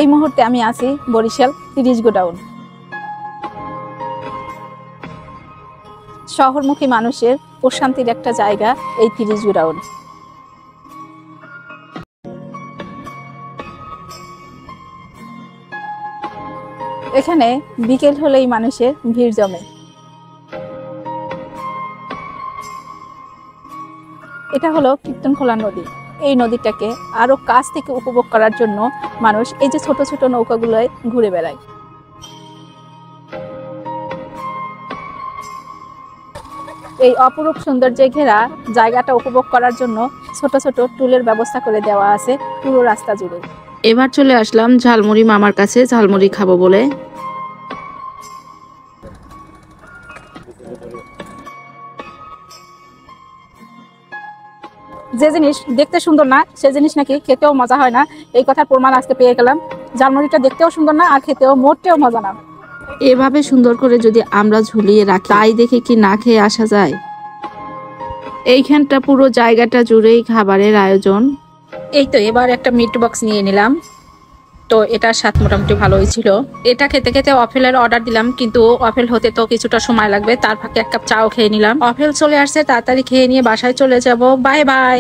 এই মুহূর্তে আমি আছি বরিশাল 30 গোডাউন। শহরমুখী মানুষের প্রশান্তির একটা জায়গা এই 30 গোডাউন। এখানে বিকেল হলেই মানুষের ভিড় জমে। এটা হলো কীর্তনখোলা নদী। এই নদীটাকে আরো কাছ থেকে উপভোগ করার জন্য মানুষ এই যে ছোট ছোট নৌকাগুলোয় ঘুরে বেড়ায়। এই অপরূপ সৌন্দর্যে ঘেরা জায়গাটা উপভোগ করার জন্য ছোট ছোট টুলের ব্যবস্থা করে দেওয়া আছে পুরো রাস্তা জুড়ে। এবার চলে আসলাম ঝালমুড়ি মামার কাছে ঝালমুড়ি খাবো বলে। যে জিনিস দেখতে সুন্দর না সে জিনিস নাকি খেতেও মজা হয় না, এই কথার প্রমাণ আজকে পেয়ে গেলাম। ঝালমুড়িটা দেখতেও সুন্দর না আর খেতেও মোটেও মজা না। এভাবে সুন্দর করে যদি আমরা ঝুলিয়ে রাখি তাই দেখে কি না খেয়ে আসা যায়? এইখানটা পুরো জায়গাটা জুড়েই খাবারের আয়োজন। এই তো এবার একটা মিট বক্স নিয়ে নিলাম, তো এটার স্বাদ মোটামুটি ভালোই ছিল। এটা খেতে খেতে অফেলের অর্ডার দিলাম, কিন্তু অফেল হতে তো কিছুটা সময় লাগবে, তার ফাঁকে 1 কাপ চাও খেয়ে নিলাম। অফেল চলে আসছে, তাড়াতাড়ি খেয়ে নিয়ে বাসায় চলে যাব। Bye bye.